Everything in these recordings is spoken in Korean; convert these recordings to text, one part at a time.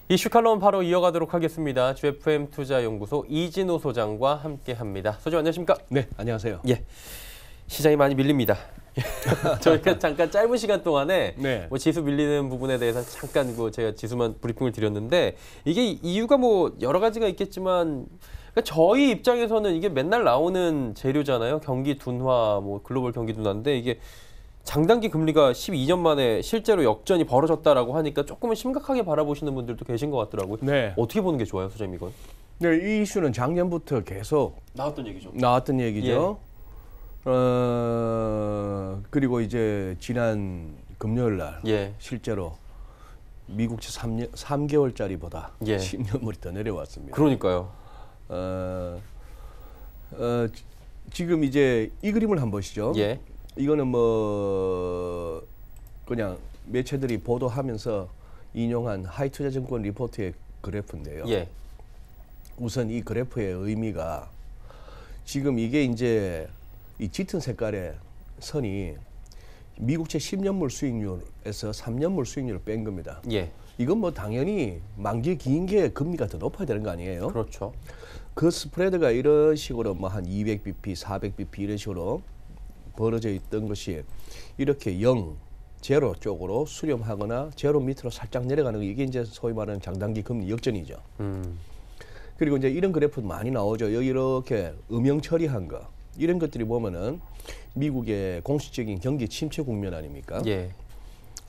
이슈 칼럼 바로 이어가도록 하겠습니다. GFM 투자연구소 이진호 소장과 함께합니다. 소장 안녕하십니까? 네, 안녕하세요. 예, 시장이 많이 밀립니다. 저희가 잠깐 짧은 시간 동안에 네. 뭐 지수 밀리는 부분에 대해서 잠깐 제가 지수만 브리핑을 드렸는데 이게 이유가 뭐 여러 가지가 있겠지만 그러니까 저희 입장에서는 이게 맨날 나오는 재료잖아요. 경기 둔화, 뭐 글로벌 경기 둔화인데 이게 장단기 금리가 12년 만에 실제로 역전이 벌어졌다라고 하니까 조금은 심각하게 바라보시는 분들도 계신 것 같더라고요. 네. 어떻게 보는 게 좋아요, 소장님 이건? 네, 이 이슈는 작년부터 계속 나왔던 얘기죠. 나왔던 얘기죠. 그리고 이제 지난 금요일 날 실제로 미국채 3개월짜리보다 예. 10년물이 더 내려왔습니다. 그러니까요. 지금 이제 이 그림을 한번 보시죠. 예. 이거는 뭐 그냥 매체들이 보도하면서 인용한 하이투자증권 리포트의 그래프인데요. 예. 우선 이 그래프의 의미가 지금 이게 이제 이 짙은 색깔의 선이 미국채 10년물 수익률에서 3년물 수익률을 뺀 겁니다. 예. 이건 뭐 당연히 만기 긴 게 금리가 더 높아야 되는 거 아니에요? 그렇죠. 그 스프레드가 이런 식으로 뭐 한 200bp, 400bp 이런 식으로 벌어져 있던 것이 이렇게 0, 제로 쪽으로 수렴하거나 제로 밑으로 살짝 내려가는 거 이게 이제 소위 말하는 장단기 금리 역전이죠. 그리고 이제 이런 그래프 많이 나오죠. 여기 이렇게 음영 처리한 거 이런 것들이 보면은 미국의 공식적인 경기 침체 국면 아닙니까? 예.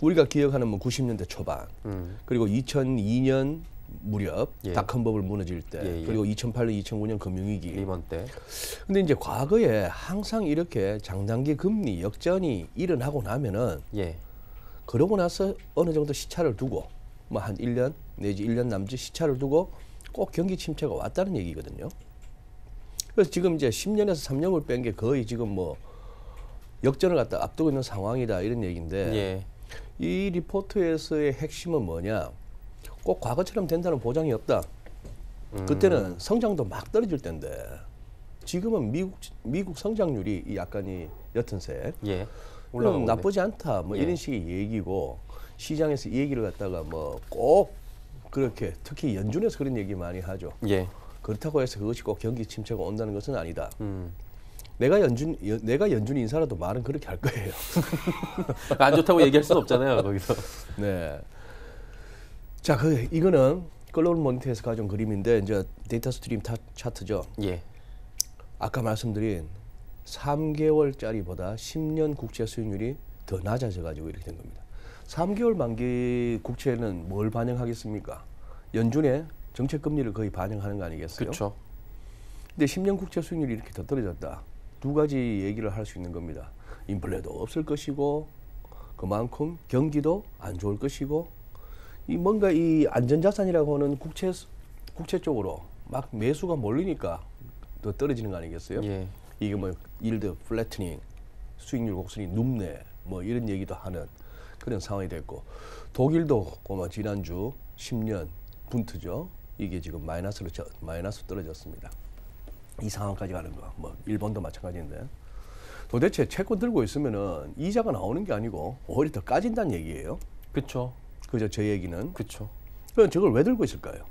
우리가 기억하는 뭐 90년대 초반 그리고 2002년 무렵 닷컴 버블 무너질 때 그리고 2008년, 2009년 금융위기 리먼 때. 근데 이제 과거에 항상 이렇게 장단기 금리 역전이 일어나고 나면은 그러고 나서 어느 정도 시차를 두고 뭐 한 1년 내지 1년 남짓 시차를 두고 꼭 경기 침체가 왔다는 얘기거든요. 그래서 지금 이제 10년에서 3년을 뺀 게 거의 지금 뭐 역전을 갖다 앞두고 있는 상황이다 이런 얘기인데 이 리포트에서의 핵심은 뭐냐? 꼭 과거처럼 된다는 보장이 없다. 그때는 성장도 막 떨어질 때인데 지금은 미국 성장률이 약간 이 옅은 색 올라가고 나쁘지 않다. 뭐 이런 식의 얘기고 시장에서 이 얘기를 갖다가 뭐 꼭 그렇게 특히 연준에서 그런 얘기 많이 하죠. 그렇다고 해서 그것이 꼭 경기 침체가 온다는 것은 아니다. 내가 연준 인사라도 말은 그렇게 할 거예요. 안 좋다고 얘기할 수는 없잖아요, 거기서. 네. 자, 이거는 글로벌 모니터에서 가져온 그림인데 이제 데이터 스트림 차트죠. 아까 말씀드린 3개월짜리보다 10년 국채 수익률이 더 낮아져 가지고 이렇게 된 겁니다. 3개월 만기 국채는 뭘 반영하겠습니까? 연준의 정책 금리를 거의 반영하는 거 아니겠어요? 그렇죠. 근데 10년 국채 수익률이 이렇게 더 떨어졌다. 두 가지 얘기를 할 수 있는 겁니다. 인플레도 없을 것이고 그만큼 경기도 안 좋을 것이고 뭔가 이 안전자산이라고 하는 국채 쪽으로 막 매수가 몰리니까 더 떨어지는 거 아니겠어요? 이게 뭐 일드 플래트닝, 수익률 곡선이 눕네, 뭐 이런 얘기도 하는 그런 상황이 됐고 독일도 지난주 10년 분트죠. 이게 지금 마이너스 떨어졌습니다. 이 상황까지 가는 거, 뭐 일본도 마찬가지인데 도대체 채권 들고 있으면은 이자가 나오는 게 아니고 오히려 더 까진다는 얘기예요. 그렇죠. 그죠, 저 얘기는. 그렇죠. 그럼 저걸 왜 들고 있을까요?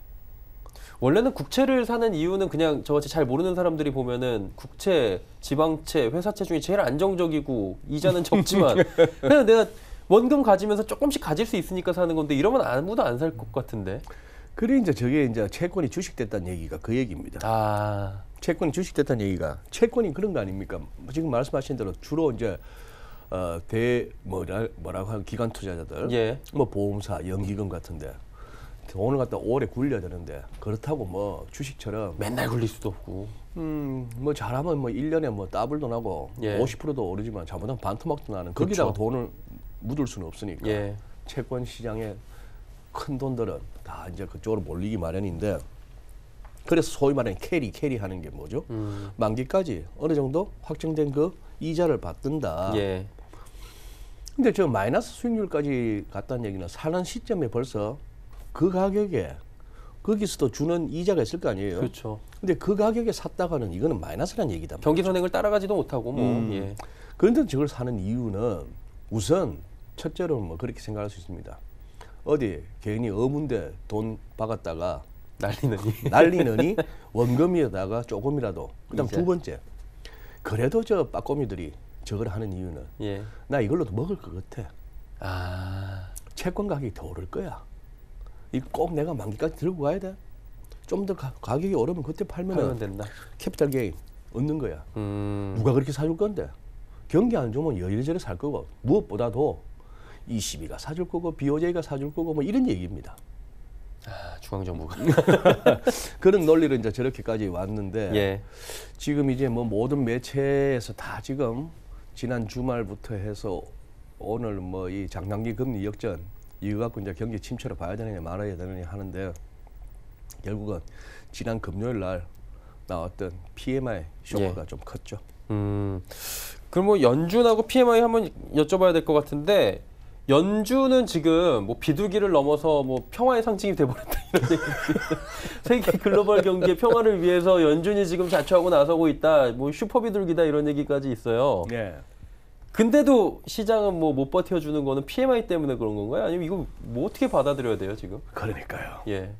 원래는 국채를 사는 이유는 그냥 저같이 잘 모르는 사람들이 보면은 국채, 지방채, 회사채 중에 제일 안정적이고 이자는 적지만 그냥 내가 원금 가지면서 조금씩 가질 수 있으니까 사는 건데 이러면 아무도 안 살 것 같은데. 그래 이제 저게 이제 채권이 주식됐다는 얘기가 그 얘기입니다. 채권이 주식됐다는 얘기가 채권이 그런 거 아닙니까? 지금 말씀하신 대로 주로 이제 뭐라고 하는 기관 투자자들, 뭐 보험사, 연기금 같은데 돈을 갖다 오래 굴려야 되는데 그렇다고 뭐 주식처럼 맨날 굴릴 수도 없고. 뭐 잘하면 뭐 1년에 뭐 더블도 나고 50%도 오르지만 잘못하면 반토막도 나는 거기다가 돈을 묻을 수는 없으니까 채권 시장에 큰 돈들은 다 이제 그쪽으로 몰리기 마련인데 그래서 소위 말하는 캐리 하는 게 뭐죠? 만기까지 어느 정도 확정된 그 이자를 받든다. 근데 저 마이너스 수익률까지 갔다는 얘기는 사는 시점에 벌써 그 가격에 거기서도 주는 이자가 있을 거 아니에요. 그렇죠. 근데 그 가격에 샀다가는 이거는 마이너스라는 얘기다. 경기 선행을 따라가지도 못하고 뭐. 그런데 저걸 사는 이유는 우선 첫째로 뭐 그렇게 생각할 수 있습니다. 어디 괜히 어문대 돈 박았다가 날리느니 원금이에다가 조금이라도. 그다음 이제. 두 번째, 그래도 저 빠꼬미들이 저걸 하는 이유는 예. 나 이걸로도 먹을 것 같아. 아, 채권 가격이 더 오를 거야. 이 꼭 내가 만기까지 들고 가야 돼. 좀 더 가격이 오르면 그때 팔면 된다. 캐피탈 게인 얻는 거야. 누가 그렇게 사줄 건데? 경기 안 좋으면 이래저래 살 거고, 무엇보다도 ECB가 사줄 거고 BOJ가 사줄 거고 뭐 이런 얘기입니다. 아, 중앙정부가. 그런 논리를 이제 저렇게까지 왔는데 예. 지금 이제 뭐 모든 매체에서 다 지금 지난 주말부터 해서 오늘 뭐 이 장단기 금리 역전 이거 갖고 이제 경기 침체로 봐야 되느냐 말아야 되느냐 하는데, 결국은 지난 금요일 날 나왔던 PMI 쇼크가 좀 컸죠. 그럼 뭐 연준하고 PMI 한번 여쭤봐야 될 것 같은데, 연준은 지금 뭐 비둘기를 넘어서 뭐 평화의 상징이 돼버렸다 이런 얘기. 세계 글로벌 경기의 평화를 위해서 연준이 지금 자처하고 나서고 있다. 뭐 슈퍼 비둘기다 이런 얘기까지 있어요. 네. 근데도 시장은 뭐 못 버텨주는 거는 PMI 때문에 그런 건가요? 아니면 이거 뭐 어떻게 받아들여야 돼요 지금? 그러니까요. 예.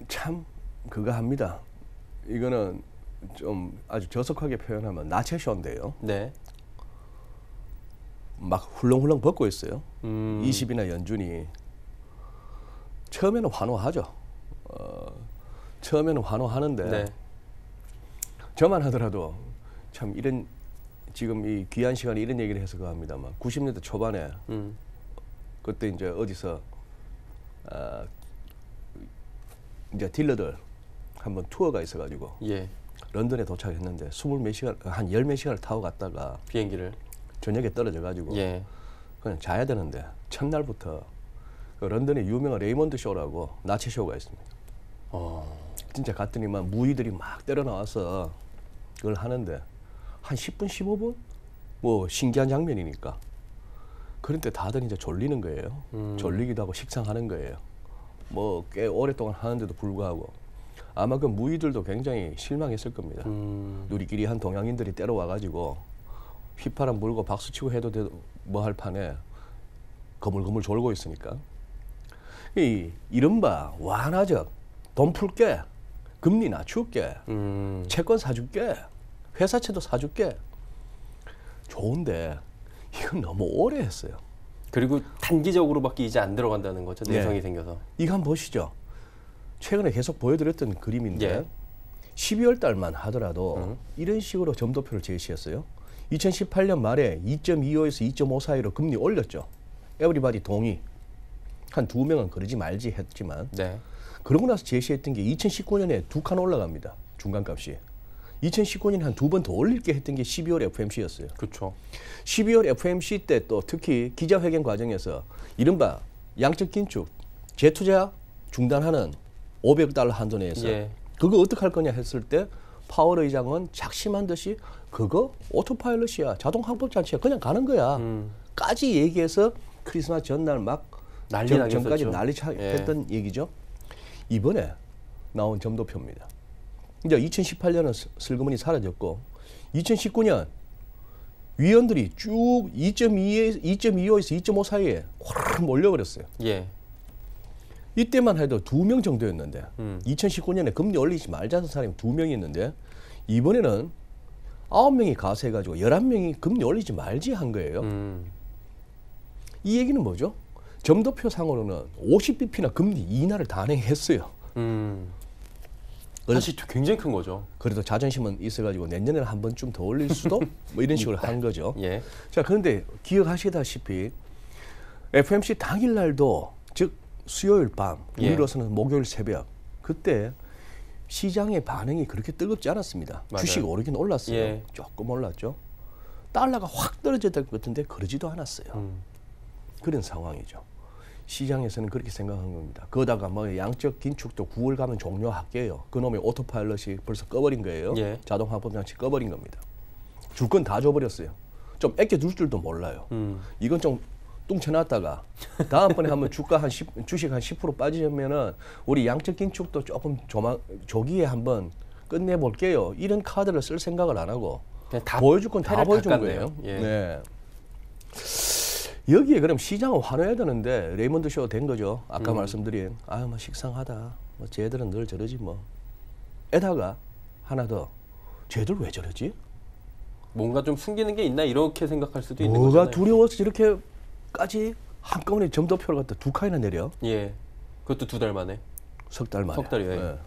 참 그거 합니다. 이거는 좀 아주 저속하게 표현하면 나체쇼인데요. 네. 막 훌렁훌렁 벗고 있어요. 20이나 연준이. 처음에는 환호하죠. 처음에는 환호하는데 네. 저만 하더라도 참 이런 지금 이 귀한 시간에 이런 얘기를 해서 그합니다만 90년대 초반에 그때 이제 어디서 이제 딜러들 한번 투어가 있어가지고 예. 런던에 도착했는데 20몇 시간 한 10몇 시간을 타고 갔다가 비행기를. 저녁에 떨어져가지고 예. 그냥 자야 되는데 첫날부터 그 런던의 유명한 레이먼드 쇼라고 나체 쇼가 있습니다. 진짜 갔더니만 무의들이 막 때려 나와서 그걸 하는데 한 10분 15분 뭐 신기한 장면이니까 그런데 다들 이제 졸리는 거예요. 졸리기도 하고 식상하는 거예요. 뭐 꽤 오랫동안 하는데도 불구하고 아마 그 무의들도 굉장히 실망했을 겁니다. 우리끼리 한 동양인들이 때려와가지고 휘파람 불고 박수치고 해도 뭐 할 판에 거물거물 졸고 있으니까 이 이른바 완화적 돈 풀게 금리 낮출게 채권 사줄게 회사채도 사줄게 좋은데 이건 너무 오래 했어요. 그리고 단기적으로밖에 이제 안 들어간다는 거죠. 내성이 네. 생겨서. 이거 한번 보시죠. 최근에 계속 보여드렸던 그림인데 예. 12월 달만 하더라도 이런 식으로 점도표를 제시했어요. 2018년 말에 2.25에서 2.5 사이로 금리 올렸죠. 에브리바디 동의. 한 두 명은 그러지 말지 했지만 네. 그러고 나서 제시했던 게 2019년에 2칸 올라갑니다. 중간값이. 2019년에 한 두 번 더 올릴게 했던 게 12월 FMC였어요. 그렇죠. 12월 FMC 때 또 특히 기자회견 과정에서 이른바 양적 긴축, 재투자 중단하는 500억 달러 한도 내에서 예. 그거 어떻게 할 거냐 했을 때 파월 의장은 작심한 듯이 그거 오토파일럿이야. 자동 항법 장치야. 그냥 가는 거야. 까지 얘기해서 크리스마스 전날 막 난리 전까지 나겠었죠. 난리 했던 얘기죠. 이번에 나온 점도표입니다. 이제 2018년은 슬그머니 사라졌고 2019년 위원들이 쭉 2.25에서 2.5 사이에 확 몰려버렸어요. 예. 이때만 해도 2명 정도였는데 2019년에 금리 올리지 말자는 사람이 2명이 있는데 이번에는 9명이 가세해가지고 11명이 금리 올리지 말지 한 거예요. 이 얘기는 뭐죠? 점도표 상으로는 50bp나 금리 인하를 단행했어요. 사실 굉장히 큰 거죠. 그래도 자존심은 있어가지고 내년에는 한 번쯤 더 올릴 수도 뭐 이런 식으로 한 거죠. 예. 자, 그런데 기억하시다시피 FMC 당일날도 즉 수요일 밤, 우리로서는 목요일 새벽 그때 시장의 반응이 그렇게 뜨겁지 않았습니다. 맞아요. 주식 오르긴 올랐어요. 예. 조금 올랐죠. 달러가 확 떨어져야 될 것 같은데 그러지도 않았어요. 그런 상황이죠. 시장에서는 그렇게 생각한 겁니다. 그러다가 뭐 양적 긴축도 9월 가면 종료할게요. 그놈의 오토파일럿이 벌써 꺼버린 거예요. 예. 자동 항법 장치 꺼버린 겁니다. 줄 건 다 줘버렸어요. 좀 아껴둘 줄도 몰라요. 이건 좀 뚱쳐놨다가 다음번에 한번 주식 한 10% 빠지면은 우리 양적 긴축도 조금 조기에 한번 끝내볼게요. 이런 카드를 쓸 생각을 안 하고 그냥 다 보여줄 건 다 패를 보여준 닦았네요. 거예요. 예. 네. 여기에 그럼 시장은 환호해야 되는데 레이먼드 쇼 된 거죠. 아까 말씀드린 뭐 식상하다. 뭐 쟤들은 늘 저러지 뭐. 에다가 하나 더. 쟤들 왜 저러지? 뭔가 좀 숨기는 게 있나 이렇게 생각할 수도 있는 거잖아요. 뭐가 두려워서 이렇게까지 한꺼번에 점도표를 갖다 2칸이나 내려? 예. 그것도 2달 만에. 석 달 만에. 석 달이요. 예.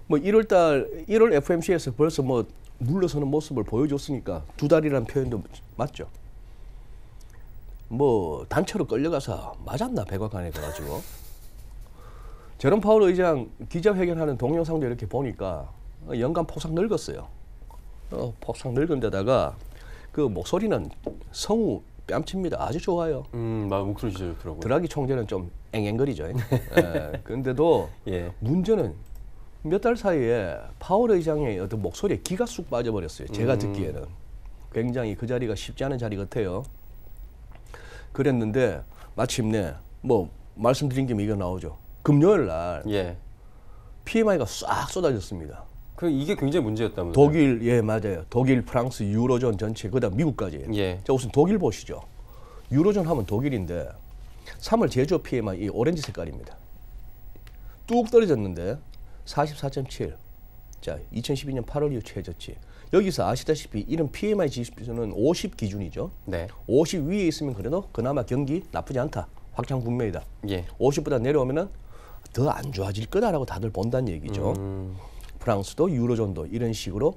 뭐 1월 FMC에서 벌써 뭐 물러서는 모습을 보여줬으니까 2달이라는 표현도 맞죠. 뭐 단체로 끌려가서 맞았나 백악관에 가가지고. 제롬 파월 의장 기자회견하는 동영상도 이렇게 보니까 연간 폭삭 늙었어요. 폭삭 늙은 데다가 그 목소리는 성우 뺨칩니다. 아주 좋아요. 목소리 진짜 좋더라고요. 드라기 총재는 좀 앵앵거리죠. 그런데도 예. 문제는 몇 달 사이에 파월 의장의 어떤 목소리에 기가 쑥 빠져버렸어요. 제가 듣기에는. 굉장히 그 자리가 쉽지 않은 자리 같아요. 그랬는데 마침내 뭐 말씀드린 김에 이거 나오죠. 금요일 날 예. PMI가 싹 쏟아졌습니다. 이게 굉장히 문제였다면서요? 독일, 예 맞아요. 독일, 프랑스, 유로존 전체, 그다음 미국까지. 예. 자 우선 독일 보시죠. 유로존 하면 독일인데 3월 제조 PMI 이 오렌지 색깔입니다. 뚝 떨어졌는데 44.7. 자 2012년 8월 이후 최저치. 여기서 아시다시피 이런 PMI 지수는 50 기준이죠. 네. 50 위에 있으면 그래도 그나마 경기 나쁘지 않다. 확장 국면이다. 예. 50보다 내려오면은 더 안 좋아질 거다라고 다들 본다는 얘기죠. 프랑스도 유로존도 이런 식으로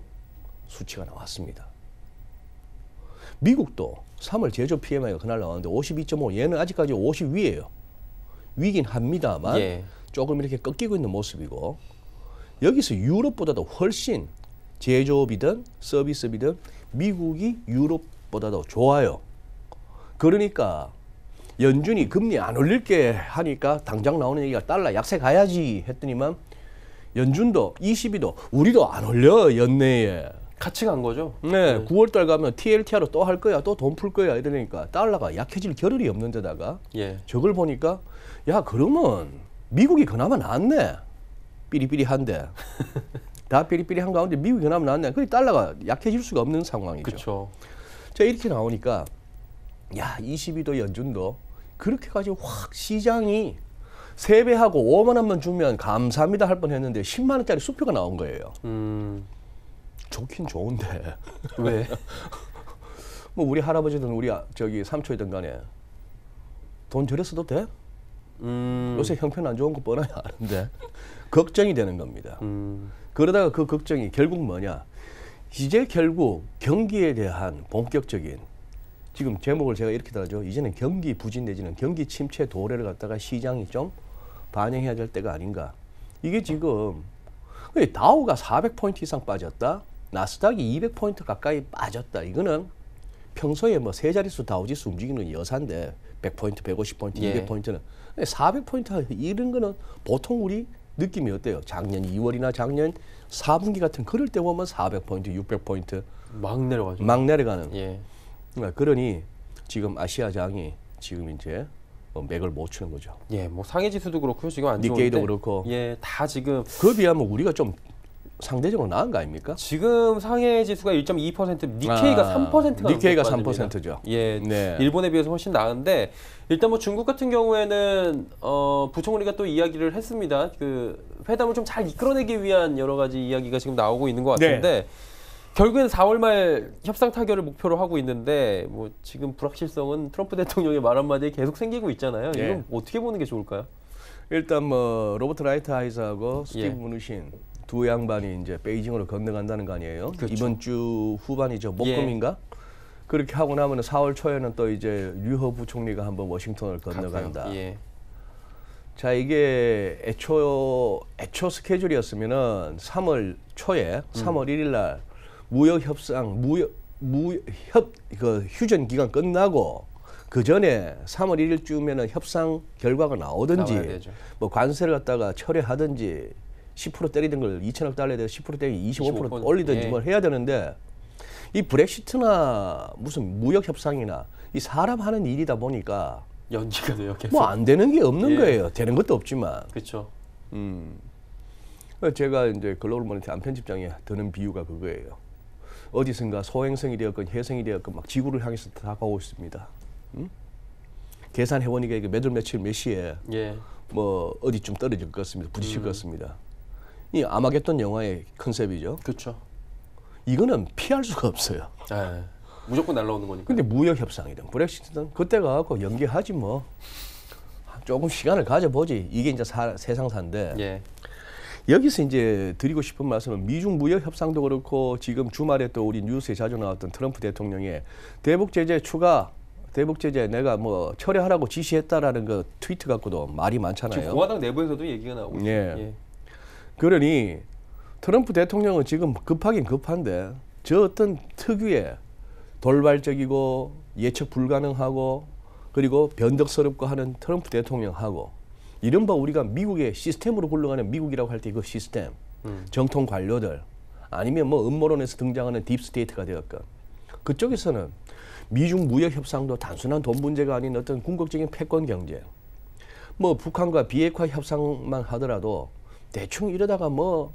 수치가 나왔습니다. 미국도 3월 제조 PMI가 그날 나왔는데 52.5. 얘는 아직까지 50 위예요. 위긴 합니다만 예. 조금 이렇게 꺾이고 있는 모습이고 여기서 유럽보다도 훨씬 제조업이든 서비스업이든 미국이 유럽보다도 좋아요. 그러니까 연준이 금리 안 올릴게 하니까 당장 나오는 얘기가 달러 약세 가야지 했더니만 연준도 ECB도 우리도 안 올려 연내에. 같이 간 거죠? 네, 9월달 가면 TLTR로 또 할 거야, 또 돈 풀 거야 이러니까 달러가 약해질 겨를이 없는 데다가 예. 저걸 보니까 야 그러면 미국이 그나마 낫네. 삐리삐리한데 다 삐리삐리한 가운데 미국이 그나마 낫네. 그 달러가 약해질 수가 없는 상황이죠. 그렇죠. 자 이렇게 나오니까 야 22도 연준도 그렇게 가지고 확 시장이 3배하고 5만 원만 주면 감사합니다 할 뻔했는데 10만 원짜리 수표가 나온 거예요. 좋긴 좋은데 왜? 뭐 우리 할아버지든 우리 저기 삼촌이든 간에 돈 저래 써도 돼? 요새 형편 안 좋은 거 뻔하게 아는데 걱정이 되는 겁니다. 그러다가 그 걱정이 결국 뭐냐? 이제 결국 경기에 대한 본격적인 지금 제목을 제가 이렇게 달았죠. 이제는 경기 부진 내지는 경기 침체 도래를 갖다가 시장이 좀 반영해야 될 때가 아닌가. 이게 지금 다우가 400포인트 이상 빠졌다. 나스닥이 200포인트 가까이 빠졌다. 이거는 평소에 뭐 세 자릿수 다우지수 움직이는 여산데 100포인트, 150포인트, 예. 200포인트는 400포인트 이런 거는 보통 우리 느낌이 어때요? 작년 2월이나 작년 4분기 같은 그럴 때 보면 400포인트, 600포인트 막 내려가죠. 막 내려가는. 예. 그러니 지금 아시아장이 지금 이제 맥을 못 추는 거죠. 예, 뭐 상해 지수도 그렇고요. 지금 안 좋은데. 니케이도 그렇고. 예, 다 지금 그에 비하면 우리가 좀 상대적으로 나은 거 아닙니까? 지금 상해 지수가 1.2%, 니케이가 3%가 니케이가 3%죠. 예, 네. 일본에 비해서 훨씬 나은데 일단 뭐 중국 같은 경우에는 부총리가 또 이야기를 했습니다. 그 회담을 좀 잘 이끌어내기 위한 여러 가지 이야기가 지금 나오고 있는 것 같은데 네. 결국엔 4월 말 협상 타결을 목표로 하고 있는데 뭐 지금 불확실성은 트럼프 대통령의 말 한마디에 계속 생기고 있잖아요. 네. 이건 어떻게 보는 게 좋을까요? 일단 뭐 로버트 라이트하이저하고 스티브 예. 무누신 두 양반이 이제 베이징으로 건너간다는 거 아니에요? 그렇죠. 이번 주 후반이죠. 목금인가? 그렇게 하고 나면 4월 초에는 또 이제 류허 부총리가 한번 워싱턴을 건너간다. 예. 자 이게 애초 스케줄이었으면은 3월 초에 3월 1일 날 무역 협상 그 휴전 기간 끝나고 그 전에 3월 1일쯤에는 협상 결과가 나오든지 나와야 되죠. 뭐 관세를 갖다가 철회하든지 10% 때리던 걸 2천억 달러에 대해서 10% 때리기 25% 올리든지 예. 뭘 해야 되는데 이 브렉시트나 무슨 무역 협상이나 이 사람 하는 일이다 보니까 연기가 돼요. 계속. 뭐 안 되는 게 없는 예. 거예요. 되는 것도 없지만. 그렇죠. 제가 이제 글로벌 모니터 안 편집장에 드는 비유가 그거예요. 어디선가 소행성이 되었건 혜성이 되었건 막 지구를 향해서 다가오고 있습니다. 계산해 보니까 이게 몇월 며칠 몇 시에 예. 뭐 어디쯤 떨어질 것 같습니다. 부딪힐 것 같습니다. 이 아마겟돈 영화의 컨셉이죠. 그렇죠. 이거는 피할 수가 없어요. 예. 무조건 날라오는 거니까. 근데 무역 협상이든 브렉시트든 그때 가고 연기하지 뭐. 조금 시간을 가져보지. 이게 이제 세상사인데. 예. 여기서 이제 드리고 싶은 말씀은 미중 무역 협상도 그렇고 지금 주말에 또 우리 뉴스에 자주 나왔던 트럼프 대통령의 대북 제재 추가, 대북 제재 내가 뭐 철회하라고 지시했다라는 그 트위트 갖고도 말이 많잖아요. 지금 공화당 내부에서도 얘기가 나오고 있어요. 예. 예. 그러니 트럼프 대통령은 지금 급하긴 급한데 저 어떤 특유의 돌발적이고 예측 불가능하고 그리고 변덕스럽고 하는 트럼프 대통령하고 이른바 우리가 미국의 시스템으로 굴러가는 미국이라고 할 때 그 시스템, 정통 관료들 아니면 뭐 음모론에서 등장하는 딥스테이트가 되었건 그쪽에서는 미중 무역 협상도 단순한 돈 문제가 아닌 어떤 궁극적인 패권 경쟁, 뭐 북한과 비핵화 협상만 하더라도 대충 이러다가 뭐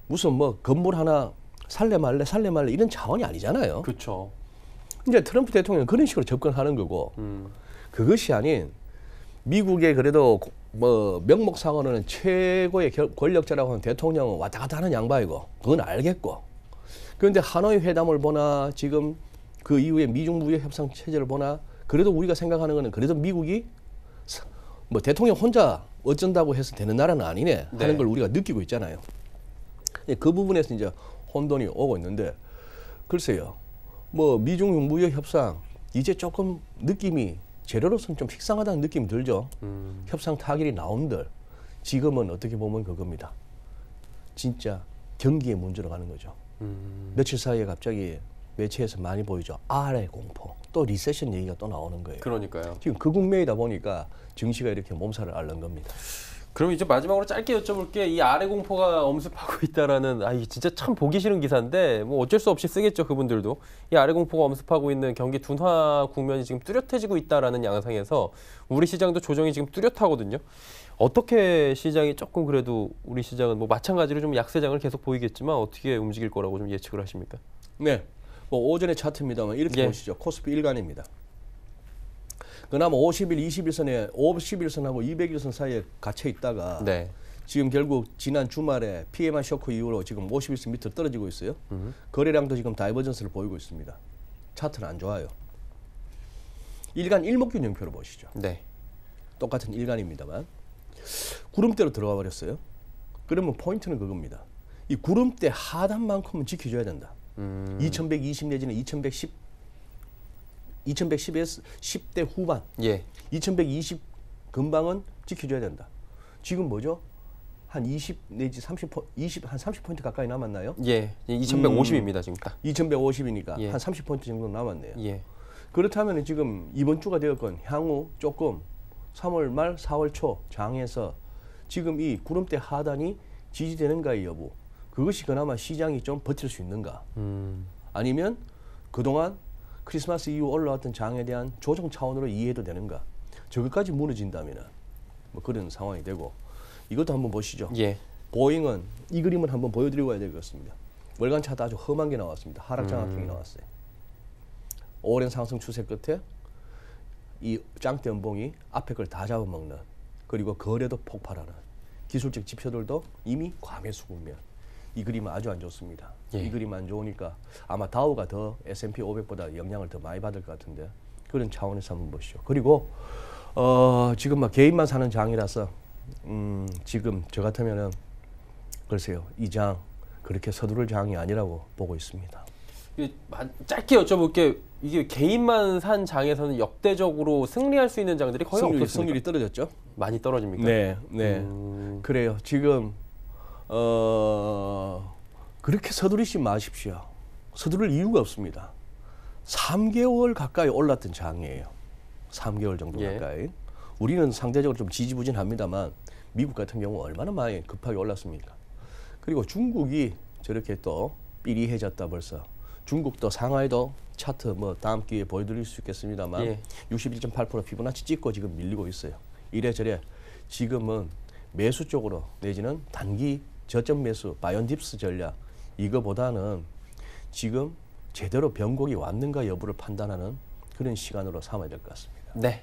무슨 뭐 건물 하나 살래 말래 이런 차원이 아니잖아요. 그렇죠. 이제 트럼프 대통령은 그런 식으로 접근하는 거고 그것이 아닌 미국의 그래도 뭐 명목상으로는 최고의 권력자라고 하는 대통령은 왔다 갔다 하는 양반이고 그건 알겠고 그런데 하노이 회담을 보나 지금 그 이후에 미중 무역 협상 체제를 보나 그래도 우리가 생각하는 거는 그래도 미국이 뭐 대통령 혼자 어쩐다고 해서 되는 나라는 아니네 하는 네. 걸 우리가 느끼고 있잖아요. 그 부분에서 이제 혼돈이 오고 있는데 글쎄요. 뭐 미중 무역 협상 이제 조금 느낌이 재료로서는 좀 식상하다는 느낌이 들죠. 협상 타결이 나온들 지금은 어떻게 보면 그겁니다. 진짜 경기의 문제로 가는 거죠. 며칠 사이에 갑자기 매체에서 많이 보이죠. 아래 공포, 또 리세션 얘기가 또 나오는 거예요. 그러니까요. 지금 그 국면이다 보니까 증시가 이렇게 몸살을 앓는 겁니다. 그럼 이제 마지막으로 짧게 여쭤볼게. 이 아래 공포가 엄습하고 있다라는 이게 진짜 참 보기 싫은 기사인데 뭐 어쩔 수 없이 쓰겠죠 그분들도. 이 아래 공포가 엄습하고 있는 경기 둔화 국면이 지금 뚜렷해지고 있다라는 양상에서 우리 시장도 조정이 지금 뚜렷하거든요. 어떻게 시장이 조금 그래도 우리 시장은 뭐 마찬가지로 좀 약세장을 계속 보이겠지만 어떻게 움직일 거라고 좀 예측을 하십니까? 네, 뭐 오전의 차트입니다만 이렇게 예. 보시죠. 코스피 일간입니다. 그나마 50일, 21선에 50일선하고 200일선 사이에 갇혀 있다가 네. 지금 결국 지난 주말에 PMI 쇼크 이후로 지금 50일선 밑으로 떨어지고 있어요. 거래량도 지금 다이버전스를 보이고 있습니다. 차트는 안 좋아요. 일간 일목균형표로 보시죠. 네. 똑같은 일간입니다만 구름대로 들어가 버렸어요. 그러면 포인트는 그겁니다. 이 구름대 하단만큼은 지켜줘야 된다. 2120 내지는 2110에서 10대 후반, 예. 2120 근방은 지켜줘야 된다. 지금 뭐죠? 한 20 내지 30, 한 30포인트 가까이 남았나요? 예. 2150입니다 지금 딱. 2150이니까 예. 한 30포인트 정도 남았네요. 예. 그렇다면 지금 이번 주가 되었건 향후 조금 3월 말 4월 초 장에서 지금 이 구름대 하단이 지지되는가의 여부, 그것이 그나마 시장이 좀 버틸 수 있는가, 아니면 그동안 크리스마스 이후 올라왔던 장에 대한 조정 차원으로 이해해도 되는가, 저것까지 무너진다면 뭐 그런 상황이 되고. 이것도 한번 보시죠. 예. 보잉은 이 그림을 한번 보여드리고 가야 될 것 같습니다. 월간 차트 아주 험한 게 나왔습니다. 하락 장악형이 나왔어요. 오랜 상승 추세 끝에 이 짱대 연봉이 앞에 걸 다 잡아먹는, 그리고 거래도 폭발하는, 기술적 지표들도 이미 과매수 국면. 이 그림은 아주 안 좋습니다. 예. 이 그림 안 좋으니까 아마 다우가 더 S&P 500보다 영향을 더 많이 받을 것 같은데, 그런 차원에서 한번 보시죠. 그리고 지금 막 개인만 사는 장이라서 지금 저 같으면은 글쎄요, 이 장 그렇게 서두를 장이 아니라고 보고 있습니다. 짧게 여쭤볼게. 이게 개인만 산 장에서는 역대적으로 승리할 수 있는 장들이 거의 없었습니까? 승률이 떨어졌죠? 많이 떨어집니까? 네, 네. 그래요. 지금 그렇게 서두르지 마십시오. 서두를 이유가 없습니다. 3개월 가까이 올랐던 장이에요. 3개월 정도 예. 가까이. 우리는 상대적으로 좀 지지부진합니다만 미국 같은 경우 얼마나 많이 급하게 올랐습니까? 그리고 중국이 저렇게 또 삐리해졌다 벌써. 중국도 상하이도 차트 뭐 다음 기회에 보여드릴 수 있겠습니다만 예. 61.8% 피보나치 찍고 지금 밀리고 있어요. 이래저래 지금은 매수 쪽으로 내지는 단기 저점 매수 바이온딥스 전략, 이거보다는 지금 제대로 변곡이 왔는가 여부를 판단하는 그런 시간으로 삼아야 될 것 같습니다. 네.